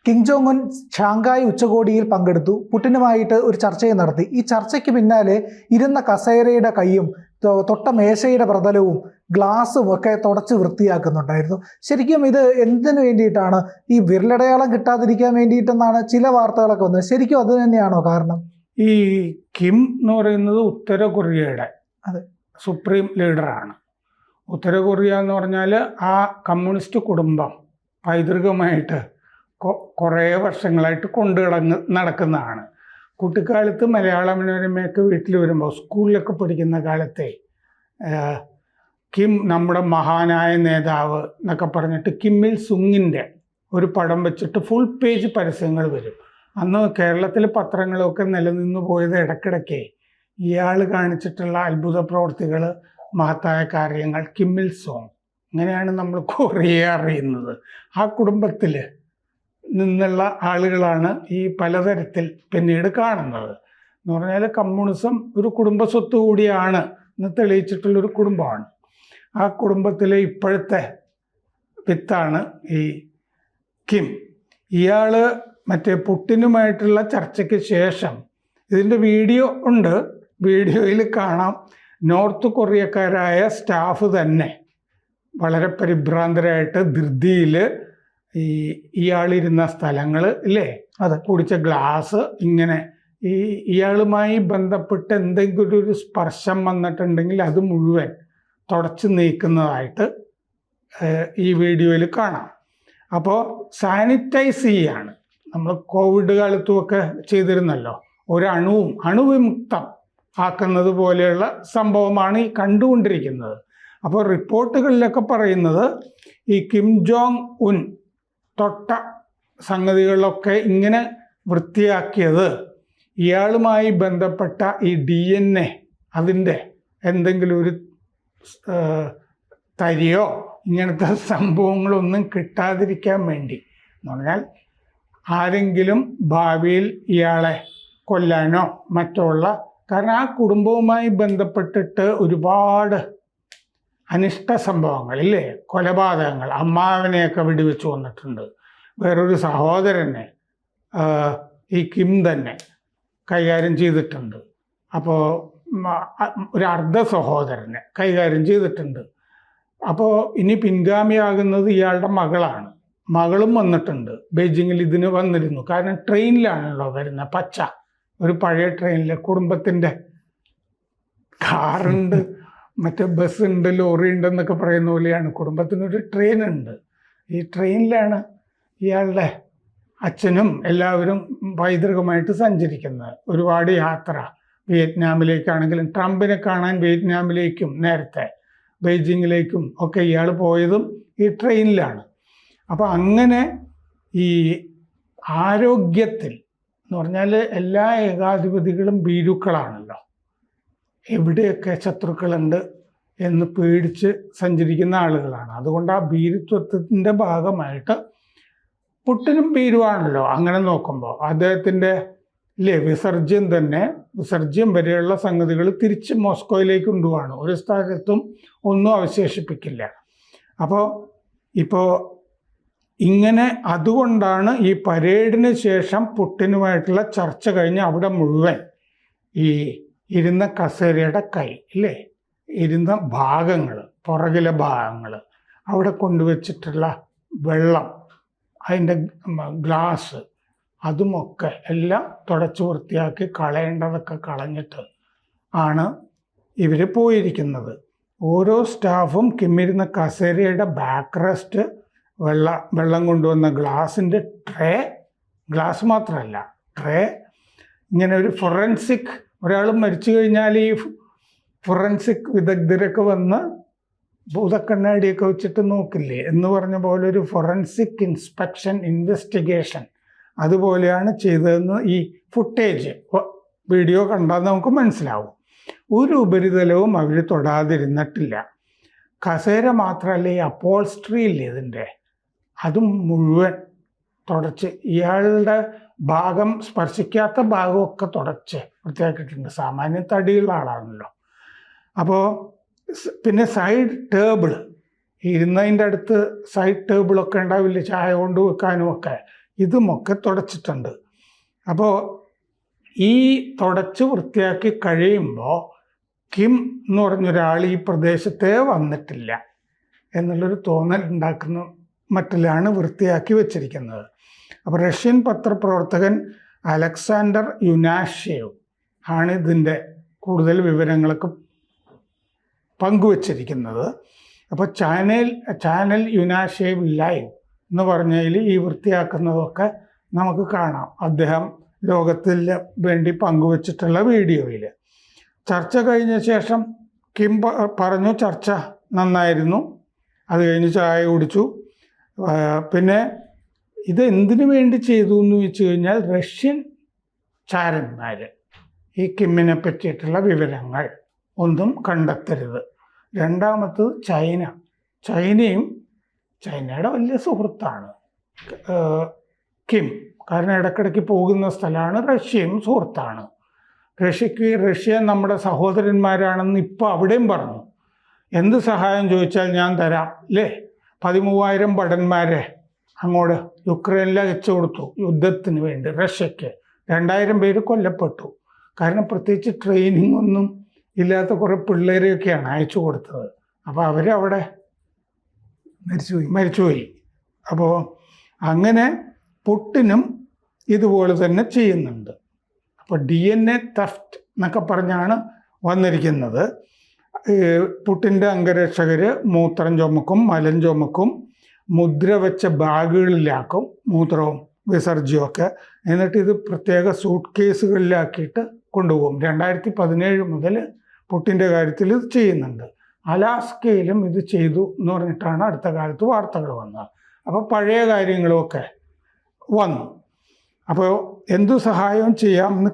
Kim Jong Un Shanghai ഉച്ചകോടിയിൽ പങ്കെടുത്തു. പുടിനുമായിട്ട് ഒരു ചർച്ചയും നടത്തി. ഈ ചർച്ചയ്ക്ക് പിന്നാലെ ഇരുന്ന കസേരയുടെ കൈയും തൊട്ട മേശയുടെ പ്രതലവും ഗ്ലാസും ഒക്കെ തുടച്ച് വൃത്തിയാക്കുന്നുണ്ടായിരുന്നു. ശരിക്കും ഇത് എന്തിനു വേണ്ടിയിട്ടാണ്? ഈ വിരലടയാളം കിട്ടാതിരിക്കാൻ വേണ്ടിയിട്ടെന്നാണ് ചില വാർത്തകളൊക്കെ വന്നത്. ശരിക്കും അത് തന്നെയാണോ കാരണം? ഈ കിം എന്ന് പറയുന്നത് ഉത്തര കൊറിയയുടെ സുപ്രീം ലീഡറാണ്. ഉത്തര കൊറിയ എന്ന് പറഞ്ഞാൽ ആ കമ്മ്യൂണിസ്റ്റ് കുടുംബം പൈതൃകമായിട്ട് കുറേ വർഷങ്ങളായിട്ട് നടക്കുന്നതാണ്. കുട്ടിക്കാലത്ത് മലയാള മനോരമയൊക്കെ വീട്ടിൽ വരുമ്പോൾ സ്കൂളിലൊക്കെ പഠിക്കുന്ന കാലത്തെ കിം നമ്മുടെ മഹാനായ നേതാവ് എന്നൊക്കെ പറഞ്ഞിട്ട് കിം ഇൽ സുങ്ങിൻ്റെ ഒരു പടം വെച്ചിട്ട് ഫുൾ പേജ് പരസ്യങ്ങൾ വരും. അന്ന് കേരളത്തിലെ പത്രങ്ങളൊക്കെ നിലനിന്ന് പോയത് ഇടയ്ക്കിടയ്ക്ക് ഇയാൾ കാണിച്ചിട്ടുള്ള അത്ഭുത പ്രവർത്തികൾ, മഹത്തായ കാര്യങ്ങൾ, കിം ഇൽ സോങ്, അങ്ങനെയാണ് നമ്മൾ കൊറിയ അറിയുന്നത്. ആ കുടുംബത്തിൽ നിന്നുള്ള ആളുകളാണ് ഈ പലതരത്തിൽ പിന്നീട് കാണുന്നത്. എന്ന് പറഞ്ഞാൽ കമ്മ്യൂണിസം ഒരു കുടുംബ സ്വത്ത് കൂടിയാണ് എന്ന് തെളിയിച്ചിട്ടുള്ളൊരു കുടുംബമാണ്. ആ കുടുംബത്തിലെ ഇപ്പോഴത്തെ വിത്താണ് ഈ കിം. ഇയാൾ മറ്റേ പുടിനുമായിട്ടുള്ള ചർച്ചയ്ക്ക് ശേഷം ഇതിൻ്റെ വീഡിയോ ഉണ്ട്. വീഡിയോയിൽ കാണാം നോർത്ത് കൊറിയക്കാരായ സ്റ്റാഫ് തന്നെ വളരെ പരിഭ്രാന്തരായിട്ട് ധൃതിയിൽ ഇയാളിരുന്ന സ്ഥലങ്ങൾ ഇല്ലേ, അത് കുടിച്ച ഗ്ലാസ്, ഇങ്ങനെ ഇയാളുമായി ബന്ധപ്പെട്ട് എന്തെങ്കിലും ഒരു സ്പർശം വന്നിട്ടുണ്ടെങ്കിൽ അത് മുഴുവൻ തുടച്ച് നീക്കുന്നതായിട്ട് ഈ വീഡിയോയിൽ കാണാം. അപ്പോൾ സാനിറ്റൈസ് ചെയ്യാണ്. നമ്മൾ കോവിഡ് കാലത്തുമൊക്കെ ചെയ്തിരുന്നല്ലോ, ഒരു അണുവിമുക്തം ആക്കുന്നത് പോലെയുള്ള സംഭവമാണ് ഈ കണ്ടുകൊണ്ടിരിക്കുന്നത്. അപ്പോൾ റിപ്പോർട്ടുകളിലൊക്കെ പറയുന്നത് ഈ കിം ജോങ് ഉൻ തൊട്ട സംഗതികളൊക്കെ ഇങ്ങനെ വൃത്തിയാക്കിയത് ഇയാളുമായി ബന്ധപ്പെട്ട ഈ DNA അതിൻ്റെ എന്തെങ്കിലും ഒരു തരിയോ ഇങ്ങനത്തെ സംഭവങ്ങളൊന്നും കിട്ടാതിരിക്കാൻ വേണ്ടി. എന്ന് പറഞ്ഞാൽ ആരെങ്കിലും ഭാവിയിൽ ഇയാളെ കൊല്ലാനോ മറ്റോ ഉള്ള, കാരണം ആ കുടുംബവുമായി ബന്ധപ്പെട്ടിട്ട് ഒരുപാട് അനിഷ്ട സംഭവങ്ങൾ ഇല്ലേ, കൊലപാതകങ്ങൾ, അമ്മാവനെയൊക്കെ വെടിവെച്ച് കൊന്നിട്ടുണ്ട്. വേറൊരു സഹോദരനെ ഈ കിം തന്നെ കൈകാര്യം ചെയ്തിട്ടുണ്ട്. അപ്പോൾ ഒരു അർദ്ധ സഹോദരനെ കൈകാര്യം ചെയ്തിട്ടുണ്ട്. അപ്പോൾ ഇനി പിൻഗാമിയാകുന്നത് ഇയാളുടെ മകളാണ്. മകളും വന്നിട്ടുണ്ട്. ബെയ്ജിങ്ങിൽ ഇതിന് വന്നിരുന്നു. കാരണം ട്രെയിനിലാണല്ലോ വരുന്നത്, പച്ച ഒരു പഴയ ട്രെയിനിൽ കുടുംബത്തിൻ്റെ കാറുണ്ട്, മറ്റേ ബസ് ഉണ്ട്, ലോറി ഉണ്ടെന്നൊക്കെ പറയുന്ന പോലെയാണ്. കുടുംബത്തിനൊരു ട്രെയിനുണ്ട്. ഈ ട്രെയിനിലാണ് ഇയാളുടെ അച്ഛനും എല്ലാവരും പൈതൃകമായിട്ട് സഞ്ചരിക്കുന്നത്. ഒരുപാട് യാത്ര, വിയറ്റ്നാമിലേക്കാണെങ്കിലും ട്രംപിനെ കാണാൻ വിയറ്റ്നാമിലേക്കും നേരത്തെ ബെയ്ജിങ്ങിലേക്കും ഒക്കെ ഇയാൾ പോയതും ഈ ട്രെയിനിലാണ്. അപ്പോൾ അങ്ങനെ ഈ ആരോഗ്യത്തിൽ എന്ന് പറഞ്ഞാൽ എല്ലാ ഏകാധിപതികളും ഭീരുക്കളാണല്ലോ. എവിടെയൊക്കെ ശത്രുക്കളുണ്ട് എന്ന് പേടിച്ച് സഞ്ചരിക്കുന്ന ആളുകളാണ്. അതുകൊണ്ട് ആ ഭീരുത്വത്തിൻ്റെ ഭാഗമായിട്ട് പുടിനും ഭീരുവാണല്ലോ. അങ്ങനെ നോക്കുമ്പോൾ അദ്ദേഹത്തിൻ്റെ വിസർജ്യം വരെയുള്ള സംഗതികൾ തിരിച്ച് മോസ്കോയിലേക്ക് കൊണ്ടുപോവാണ്. ഒരു സ്ഥലത്തും ഒന്നും അവശേഷിപ്പിക്കില്ല. അപ്പോൾ ഇങ്ങനെ അതുകൊണ്ടാണ് ഈ പരേഡിന് ശേഷം പുടിനുമായിട്ടുള്ള ചർച്ച കഴിഞ്ഞ് അവിടെ മുഴുവൻ ഈ ഇരുന്ന കസേരയുടെ കൈ ഇല്ലേ, ഇരുന്ന ഭാഗങ്ങൾ, പുറകിലെ ഭാഗങ്ങൾ, അവിടെ കൊണ്ടുവച്ചിട്ടുള്ള വെള്ളം, അതിൻ്റെ ഗ്ലാസ്, അതുമൊക്കെ എല്ലാം തുടച്ച് വൃത്തിയാക്കി കളയേണ്ടതൊക്കെ കളഞ്ഞിട്ട് ആണ് ഇവർ പോയിരിക്കുന്നത്. ഓരോ സ്റ്റാഫും കിമ്മിരുന്ന കസേരയുടെ ബാക്ക് റെസ്റ്റ്, വെള്ളം കൊണ്ടുവന്ന ഗ്ലാസിൻ്റെ ട്രേ, ഗ്ലാസ് മാത്രമല്ല ട്രേ, ഇങ്ങനെ ഒരു ഫൊറൻസിക്, ഒരാൾ മരിച്ചു കഴിഞ്ഞാൽ ഈ ഫൊറൻസിക് വിദഗ്ധരൊക്കെ വന്ന് ഭൂതക്കണ്ണാടിയൊക്കെ വെച്ചിട്ട് നോക്കില്ലേ എന്ന് പറഞ്ഞ പോലെ ഒരു ഫൊറൻസിക് ഇൻസ്പെക്ഷൻ ഇൻവെസ്റ്റിഗേഷൻ അതുപോലെയാണ് ചെയ്തതെന്ന് ഈ ഫുട്ടേജ് വീഡിയോ കണ്ടാൽ നമുക്ക് മനസ്സിലാവും. ഒരു ഉപരിതലവും അവർ തൊടാതിരുന്നിട്ടില്ല. കസേര മാത്രമല്ല, ഈ അപ്പോൾസ്ട്രി ഇല്ലേ ഇതിൻ്റെ, അതും മുഴുവൻ തുടച്ച് ഇയാളുടെ ഭാഗം, സ്പർശിക്കാത്ത ഭാഗമൊക്കെ തുടച്ച് വൃത്തിയാക്കിയിട്ടുണ്ട്. സാമാന്യ തടിയുള്ള ആളാണല്ലോ. അപ്പോൾ പിന്നെ സൈഡ് ടേബിൾ, ഇരുന്നതിൻ്റെ അടുത്ത് സൈഡ് ടേബിളൊക്കെ ഉണ്ടാവില്ലേ, ചായ കൊണ്ട് വെക്കാനും ഒക്കെ, ഇതുമൊക്കെ തുടച്ചിട്ടുണ്ട്. അപ്പോൾ ഈ തുടച്ച് വൃത്തിയാക്കി കഴിയുമ്പോൾ കിം എന്ന് പറഞ്ഞൊരാൾ ഈ പ്രദേശത്തേ വന്നിട്ടില്ല എന്നുള്ളൊരു തോന്നൽ ഉണ്ടാക്കുന്ന മട്ടിലാണ് വൃത്തിയാക്കി വെച്ചിരിക്കുന്നത്. അപ്പോൾ റഷ്യൻ പത്രപ്രവർത്തകൻ അലക്സാണ്ടർ യുനാഷേവ് ആണ് ഇതിൻ്റെ കൂടുതൽ വിവരങ്ങളൊക്കെ പങ്കുവച്ചിരിക്കുന്നത്. അപ്പോൾ ചാനൽ യുനാഷേവ് ലൈവ് എന്ന് പറഞ്ഞതിൽ ഈ വൃത്തിയാക്കുന്നതൊക്കെ നമുക്ക് കാണാം. അദ്ദേഹം ലോകത്തിന് വേണ്ടി പങ്കുവച്ചിട്ടുള്ള വീഡിയോയിൽ. ചർച്ച കഴിഞ്ഞ ശേഷം കിം പറഞ്ഞു ചർച്ച നന്നായിരുന്നു. അത് കഴിഞ്ഞ് ചായ കുടിച്ചു. പിന്നെ ഇത് എന്തിനു വേണ്ടി ചെയ്തു എന്ന് വെച്ച് കഴിഞ്ഞാൽ റഷ്യൻ ചാരന്മാർ ഈ കിമ്മിനെ പറ്റിയിട്ടുള്ള വിവരങ്ങൾ ഒന്നും കണ്ടെത്തരുത്. രണ്ടാമത്തത് ചൈനയുടെ വലിയ സുഹൃത്താണ് കിം. കാരണം ഇടയ്ക്കിടയ്ക്ക് പോകുന്ന സ്ഥലമാണ്. റഷ്യയും സുഹൃത്താണ്. റഷ്യ നമ്മുടെ സഹോദരന്മാരാണെന്ന് ഇപ്പോൾ അവിടെയും പറഞ്ഞു. എന്ത് സഹായം ചോദിച്ചാൽ ഞാൻ തരാം അല്ലേ. 13,000 ഭടന്മാരെ അങ്ങോട്ട് യുക്രൈനിൽ അയച്ചു കൊടുത്തു യുദ്ധത്തിന് വേണ്ടി. റഷ്യക്ക് 2,000 പേര് കൊല്ലപ്പെട്ടു. കാരണം പ്രത്യേകിച്ച് ട്രെയിനിങ് ഒന്നും ഇല്ലാത്ത കുറേ പിള്ളേരെയൊക്കെയാണ് അയച്ചു കൊടുത്തത്. അപ്പോൾ അവരവിടെ മരിച്ചുപോയി. അപ്പോൾ അങ്ങനെ പുട്ടിനും ഇതുപോലെ തന്നെ ചെയ്യുന്നുണ്ട്. അപ്പോൾ DNA തെഫ്റ്റ് എന്നൊക്കെ പറഞ്ഞാണ് വന്നിരിക്കുന്നത്. പുട്ടിൻ്റെ അംഗരക്ഷകർ മൂത്രം ചുമക്കും, മലം ചുമക്കും, മുദ്ര വെച്ച ബാഗുകളിലാക്കും മൂത്രവും വിസർജ്യവും. എന്നിട്ട് ഇത് പ്രത്യേക സൂട്ട് കേസുകളിലാക്കിയിട്ട് കൊണ്ടുപോകും. 2017 മുതൽ പുട്ടിൻ്റെ കാര്യത്തിൽ ഇത് ചെയ്യുന്നുണ്ട്. അലാസ്കയിലും ഇത് ചെയ്തു എന്ന് പറഞ്ഞിട്ടാണ് അടുത്ത കാലത്ത് വാർത്തകൾ വന്നത്. അപ്പോൾ പഴയ കാര്യങ്ങളുമൊക്കെ വന്നു. അപ്പോൾ എന്തു സഹായവും ചെയ്യാമെന്ന്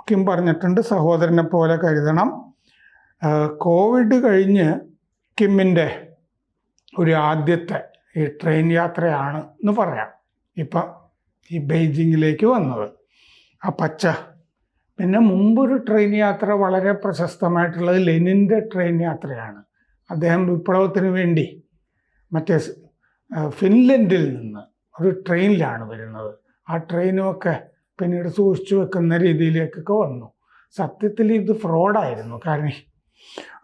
കിം പറഞ്ഞിട്ടുണ്ട്. സഹോദരനെ പോലെ കരുതണം. കോവിഡ് കഴിഞ്ഞ് കിമ്മിൻ്റെ ഒരു ആദ്യത്തെ ഈ ട്രെയിൻ യാത്രയാണ് എന്ന് പറയാം. ഇപ്പം ഈ ബെയ്ജിങ്ങിലേക്ക് വന്നത് ആ പച്ച. പിന്നെ മുമ്പൊരു ട്രെയിൻ യാത്ര വളരെ പ്രശസ്തമായിട്ടുള്ളത് ലെനിൻ്റെ ട്രെയിൻ യാത്രയാണ്. അദ്ദേഹം വിപ്ലവത്തിന് വേണ്ടി മറ്റേ ഫിൻലൻഡിൽ നിന്ന് ഒരു ട്രെയിനിലാണ് വരുന്നത്. ആ ട്രെയിനുമൊക്കെ പിന്നീട് സൂക്ഷിച്ചു വെക്കുന്ന രീതിയിലേക്കൊക്കെ വന്നു. സത്യത്തിൽ ഇത് ഫ്രോഡായിരുന്നു. കാരണം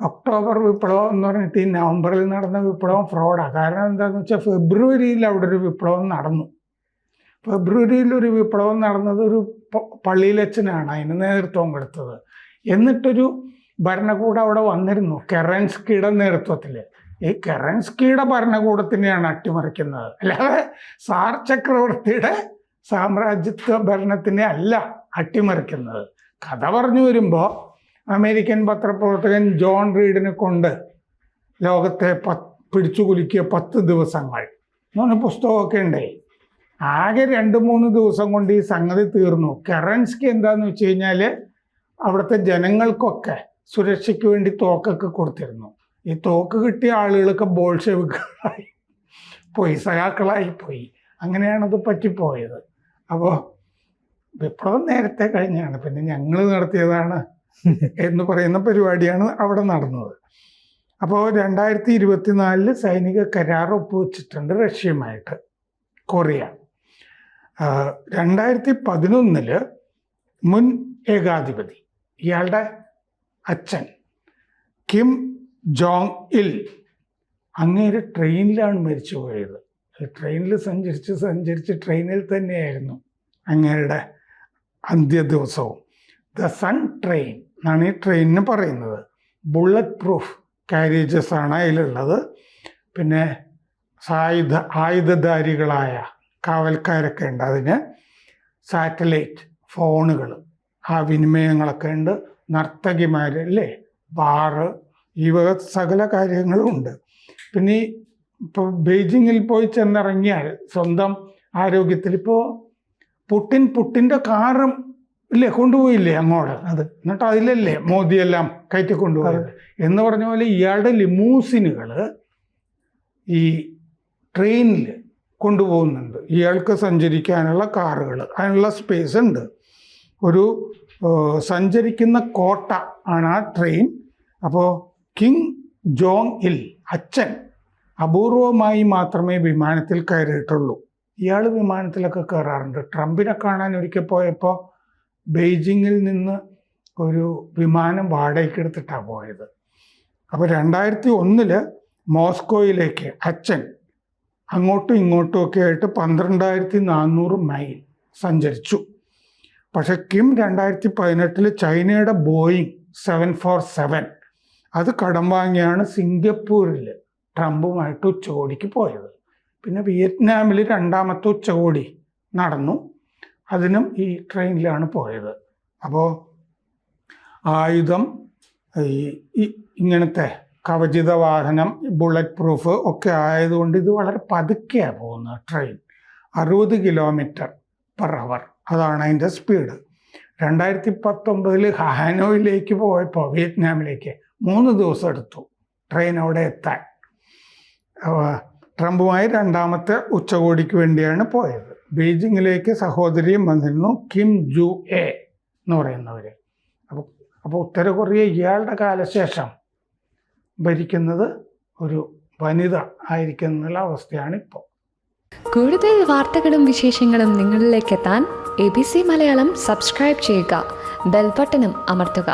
ഒക്ടോബർ വിപ്ലവം എന്ന് പറഞ്ഞിട്ട് ഈ നവംബറിൽ നടന്ന വിപ്ലവം ഫ്രോഡാണ്. കാരണം എന്താണെന്ന് വെച്ചാൽ ഫെബ്രുവരിയിൽ അവിടെ ഒരു വിപ്ലവം നടന്നു. ഫെബ്രുവരിയിൽ ഒരു വിപ്ലവം നടന്നത് ഒരു പള്ളിയിലച്ഛനാണ് അതിന് നേതൃത്വം കൊടുത്തത്. എന്നിട്ടൊരു ഭരണകൂടം അവിടെ വന്നിരുന്നു കെറൻസ്കിയുടെ നേതൃത്വത്തിൽ. ഈ കെറൻസ്കിയുടെ ഭരണകൂടത്തിനെയാണ് അട്ടിമറിക്കുന്നത്, അല്ലാതെ സാർ ചക്രവർത്തിയുടെ സാമ്രാജ്യത്വ ഭരണത്തിനെ അല്ല അട്ടിമറിക്കുന്നത്. കഥ പറഞ്ഞു വരുമ്പോൾ അമേരിക്കൻ പത്രപ്രവർത്തകൻ ജോൺ റീഡിനെ കൊണ്ട് ലോകത്തെ പിടിച്ചു കുലുക്കിയ 10 ദിവസങ്ങൾ എന്ന് പറഞ്ഞ പുസ്തകമൊക്കെ ഉണ്ടായി. ആകെ 2-3 ദിവസം കൊണ്ട് ഈ സംഗതി തീർന്നു. കെറൻസ്കി എന്താന്ന് വെച്ച് കഴിഞ്ഞാൽ അവിടുത്തെ ജനങ്ങൾക്കൊക്കെ സുരക്ഷയ്ക്ക് വേണ്ടി തോക്കൊക്കെ കൊടുത്തിരുന്നു. ഈ തോക്ക് കിട്ടിയ ആളുകളൊക്കെ ബോൾഷെവിക്കുകളായി പോയി, സഖാക്കളായി പോയി. അങ്ങനെയാണത് പറ്റിപ്പോയത്. അപ്പോൾ വിപ്ലവം നേരത്തെ കഴിഞ്ഞാണ്, പിന്നെ ഞങ്ങൾ നടത്തിയതാണ് എന്ന് പറയുന്ന പരിപാടിയാണ് അവിടെ നടന്നത്. അപ്പോൾ 2024 സൈനിക കരാർ ഒപ്പുവെച്ചിട്ടുണ്ട് റഷ്യയുമായിട്ട് കൊറിയ. 2011 മുൻ ഏകാധിപതി, ഇയാളുടെ അച്ഛൻ കിം ജോങ് ഇൽ, അങ്ങേര് ട്രെയിനിലാണ് മരിച്ചു പോയത്. ട്രെയിനിൽ സഞ്ചരിച്ച് ട്രെയിനിൽ തന്നെയായിരുന്നു അങ്ങേരുടെ അന്ത്യ ദിവസവും. ദ സൺ ട്രെയിൻ എന്നാണ് ഈ ട്രെയിനിന് പറയുന്നത്. ബുള്ളറ്റ് പ്രൂഫ് കാരേജസ് ആണ് അതിലുള്ളത്. പിന്നെ ആയുധധാരികളായ കാവൽക്കാരൊക്കെ ഉണ്ട്. അതിന് സാറ്റലൈറ്റ് ഫോണുകൾ, ആ വിനിമയങ്ങളൊക്കെ ഉണ്ട്. നർത്തകിമാർ അല്ലേ, ബാറ്, ഈ വക സകല കാര്യങ്ങളും ഉണ്ട്. പിന്നെ ഇപ്പോൾ ബെയ്ജിങ്ങിൽ പോയി ചെന്നിറങ്ങിയാൽ സ്വന്തം ആരോഗ്യത്തിൽ ഇപ്പോൾ പുട്ടിൻ്റെ കാറും ഇല്ലേ കൊണ്ടുപോയില്ലേ അങ്ങോട്ട്, അത് എന്നിട്ട് അതിലല്ലേ മോദിയെല്ലാം കയറ്റി കൊണ്ടുപോയത് എന്ന് പറഞ്ഞ പോലെ ഇയാളുടെ ലിമൂസിനുകൾ ഈ ട്രെയിനിൽ കൊണ്ടുപോകുന്നുണ്ട്. ഇയാൾക്ക് സഞ്ചരിക്കാനുള്ള കാറുകൾ, അതിനുള്ള സ്പേസ് ഉണ്ട്. ഒരു സഞ്ചരിക്കുന്ന കോട്ട ആണ് ആ ട്രെയിൻ. അപ്പോൾ കിം ജോങ് ഇൽ അച്ഛൻ അപൂർവമായി മാത്രമേ വിമാനത്തിൽ കയറിയിട്ടുള്ളൂ ഇയാൾ വിമാനത്തിലൊക്കെ കയറാറുണ്ട്. ട്രംപിനെ കാണാൻ ഒരിക്കൽ പോയപ്പോൾ ബെയ്ജിങ്ങിൽ നിന്ന് ഒരു വിമാനം വാടകയ്ക്ക് എടുത്തിട്ടാണ് പോയത്. അപ്പോൾ 2001 മോസ്കോയിലേക്ക് അച്ഛൻ അങ്ങോട്ടും ഇങ്ങോട്ടും ഒക്കെ ആയിട്ട് 12,400 മൈൽ സഞ്ചരിച്ചു. പക്ഷെ കിം 2018 ചൈനയുടെ ബോയിങ് 747 അത് കടം വാങ്ങിയാണ് സിംഗപ്പൂരിൽ ട്രംപുമായിട്ട് ഉച്ചകോടിക്ക് പോയത്. പിന്നെ വിയറ്റ്നാമിൽ 2ാമത്തെ ഉച്ചകോടി നടന്നു, അതിനും ഈ ട്രെയിനിലാണ് പോയത്. അപ്പോൾ ആയുധം, ഇങ്ങനത്തെ കവചിത വാഹനം, ബുള്ളറ്റ് പ്രൂഫ് ഒക്കെ ആയതുകൊണ്ട് ഇത് വളരെ പതുക്കെയാണ് പോകുന്നത് ട്രെയിൻ. 60 km/h അതാണ് അതിൻ്റെ സ്പീഡ്. 2019 ഹാനോയിലേക്ക് പോയപ്പോൾ വിയറ്റ്നാമിലേക്ക് 3 ദിവസം എടുത്തു ട്രെയിൻ അവിടെ എത്താൻ. ട്രംപുമായി 2ാമത്തെ ഉച്ചകോടിക്ക് വേണ്ടിയാണ് പോയത്. ബീജിങ്ങിലേക്ക് സഹോദരിയും വന്നിരുന്നു, കിം ജു എ എന്ന് പറയുന്നവർ. അപ്പോൾ ഉത്തര കൊറിയ ഇയാളുടെ കാലശേഷം ഭരിക്കുന്നത് ഒരു വനിത ആയിരിക്കുന്ന അവസ്ഥയാണ് ഇപ്പോൾ. കൂടുതൽ വാർത്തകളും വിശേഷങ്ങളും നിങ്ങളിലേക്ക് എത്താൻ ABC മലയാളം സബ്സ്ക്രൈബ് ചെയ്യുക, ബെൽ ബട്ടണും അമർത്തുക.